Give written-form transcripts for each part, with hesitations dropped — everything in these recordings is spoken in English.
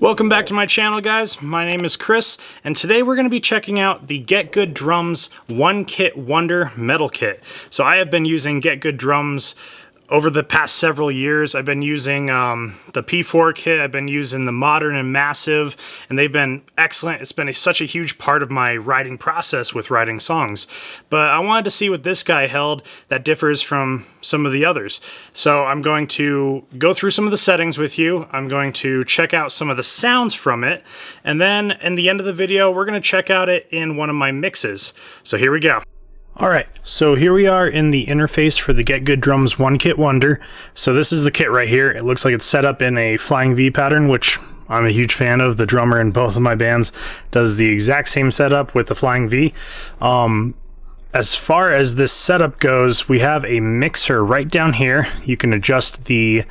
Welcome back to my channel, guys. My name is Chris, and today we're going to be checking out the Get Good Drums One Kit Wonder Metal Kit. So I have been using Get Good Drums over the past several years. I've been using the P4 kit, I've been using the Modern and Massive, and they've been excellent. It's been such a huge part of my writing process with writing songs. But I wanted to see what this guy held that differs from some of the others. So I'm going to go through some of the settings with you. I'm going to check out some of the sounds from it. And then in the end of the video, we're going to check out it in one of my mixes. So here we go. Alright, so here we are in the interface for the Get Good Drums One Kit Wonder. So this is the kit right here. It looks like it's set up in a flying V pattern, which I'm a huge fan of. The drummer in both of my bands does the exact same setup with the flying V. As far as this setup goes, we have a mixer right down here. You can adjust the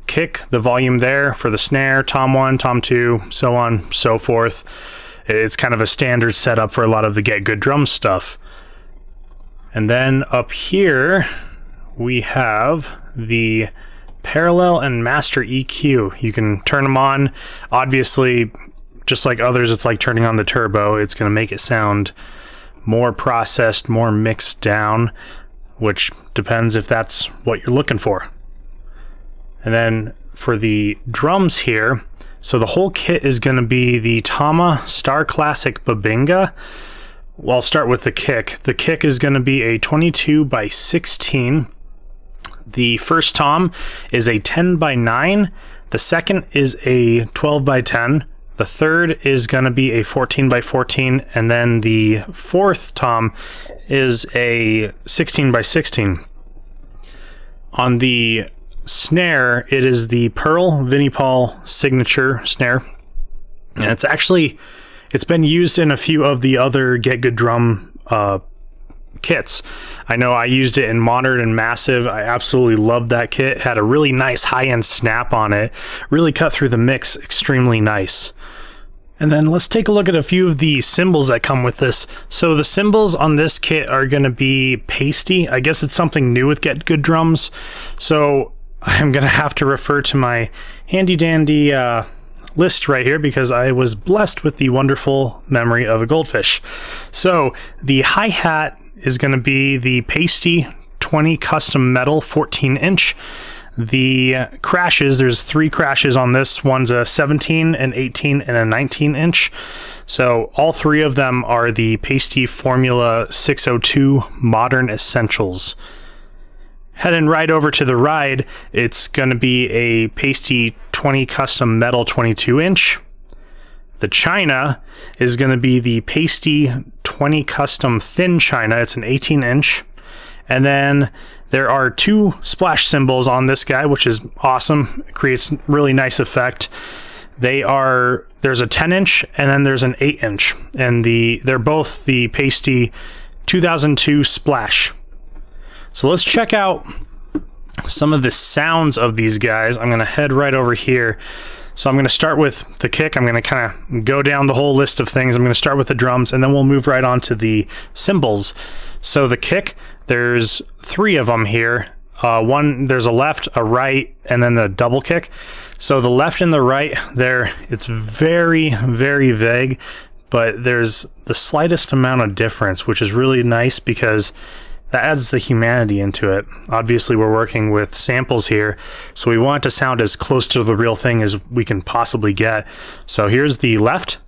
kick, the volume there for the snare, tom 1, tom 2, so on, so forth. It's kind of a standard setup for a lot of the Get Good Drums stuff. And then up here, we have the parallel and master EQ. You can turn them on. Obviously, just like others, it's like turning on the turbo. It's going to make it sound more processed, more mixed down, which depends if that's what you're looking for. And then for the drums here, so the whole kit is going to be the Tama Star Classic Babinga. Well, I'll start with the kick. The kick is going to be a 22 by 16. The first tom is a 10 by 9. The second is a 12 by 10. The third is going to be a 14 by 14. And then the fourth tom is a 16 by 16. On the snare, it is the Pearl Vinnie Paul signature snare. And it's been used in a few of the other Get Good Drum kits. I know I used it in Modern and Massive. I absolutely loved that kit. It had a really nice high-end snap on it. Really cut through the mix extremely nice. And then let's take a look at a few of the cymbals that come with this. So the cymbals on this kit are going to be pasty. I guess it's something new with Get Good Drums. So I'm going to have to refer to my handy-dandy list right here because I was blessed with the wonderful memory of a goldfish. So the hi-hat is going to be the pasty 20 custom metal 14-inch. The crashes, there's 3 crashes on this. One's a 17, an 18, and a 19-inch. So all 3 of them are the Pasty Formula 602 Modern Essentials. Heading right over to the ride, it's going to be a Pasty 20 Custom Metal 22-inch. The China is going to be the Pasty 20 Custom Thin China. It's an 18-inch. And then there are 2 splash cymbals on this guy, which is awesome. It creates really nice effect. There's a 10-inch and then there's an 8-inch. And they're both the Pasty 2002 Splash. So let's check out some of the sounds of these guys. I'm going to head right over here. So I'm going to start with the kick. I'm going to kind of go down the whole list of things. I'm going to start with the drums, and then we'll move right on to the cymbals. So the kick, there's 3 of them here. There's a left, a right, and then the double kick. So the left and the right there, it's very, very vague, but there's the slightest amount of difference, which is really nice because that adds the humanity into it. Obviously, we're working with samples here, so we want it to sound as close to the real thing as we can possibly get. So here's the left.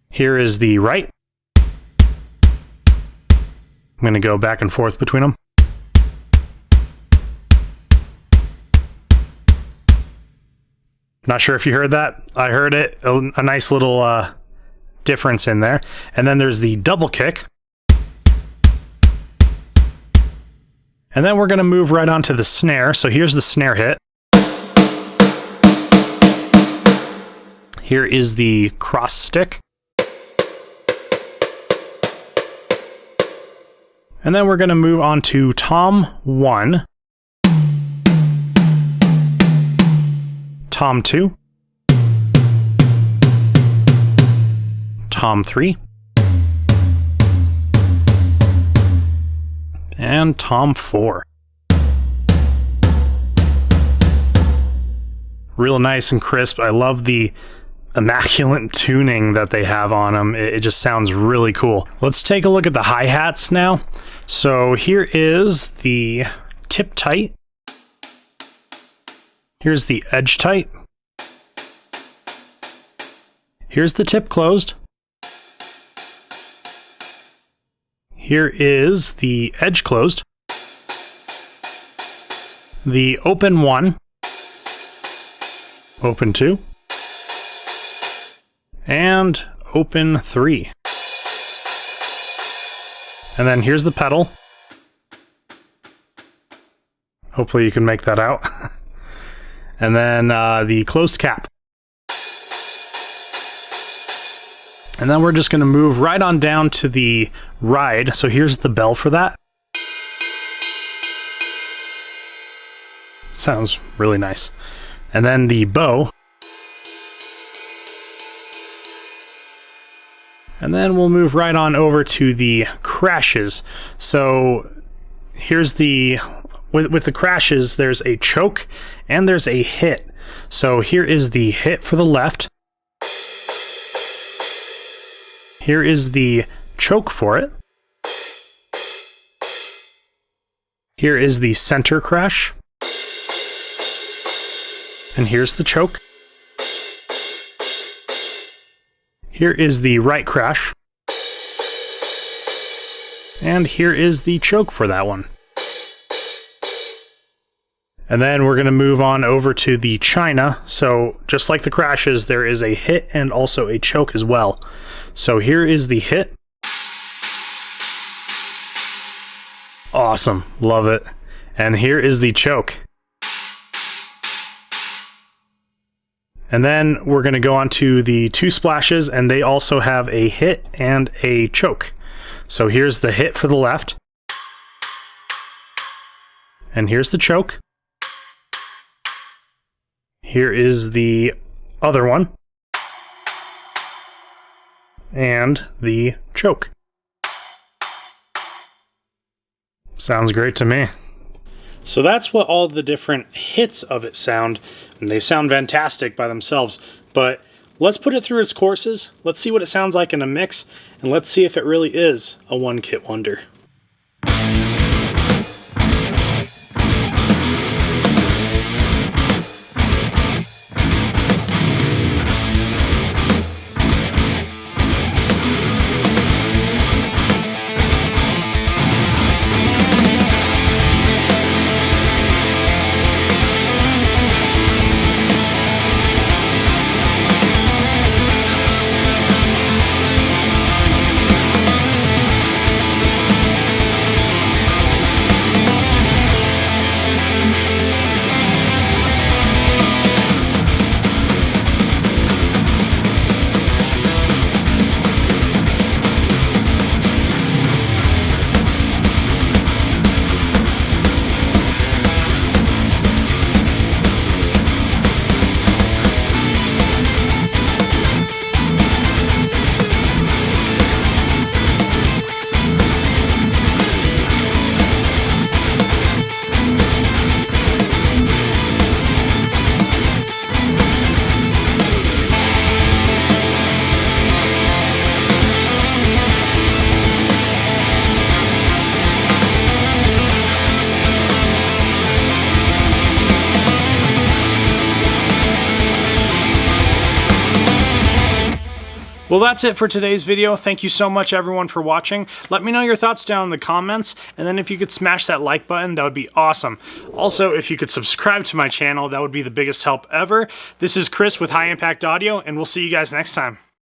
Here is the right. I'm going to go back and forth between them. Not sure if you heard that. I heard it. A nice little difference in there. And then there's the double kick. And then we're going to move right on to the snare. So here's the snare hit. Here is the cross stick. And then we're going to move on to tom 1, tom 2, tom 3, and tom 4. real nice and crisp. I love the immaculate tuning that they have on them. It just sounds really cool. Let's take a look at the hi-hats now. So here is the tip tight. Here's the edge tight. Here's the tip closed. Here is the edge closed. The open 1. Open 2. And open 3. And then here's the pedal. Hopefully you can make that out. And then the closed cap. And then we're just going to move right on down to the ride. So here's the bell for that. Sounds really nice. And then the bow. And then we'll move right on over to the crashes. So here's the, with the crashes, there's a choke and there's a hit. So here is the hit for the left. Here is the choke for it. Here is the center crash. And here's the choke. Here is the right crash. And here is the choke for that one. And then we're going to move on over to the China. So just like the crashes, there is a hit and also a choke as well. So here is the hit. Awesome. Love it. And here is the choke. And then we're going to go on to the 2 splashes, and they also have a hit and a choke. So here's the hit for the left. And here's the choke. Here is the other one. And the choke. Sounds great to me. So that's what all the different hits of it sound, and they sound fantastic by themselves. But let's put it through its courses, let's see what it sounds like in a mix, and let's see if it really is a one-kit wonder. Well, that's it for today's video. Thank you so much, everyone, for watching. Let me know your thoughts down in the comments, and then if you could smash that like button, that would be awesome. Also, if you could subscribe to my channel, that would be the biggest help ever. This is Chris with High Impact Audio, and we'll see you guys next time.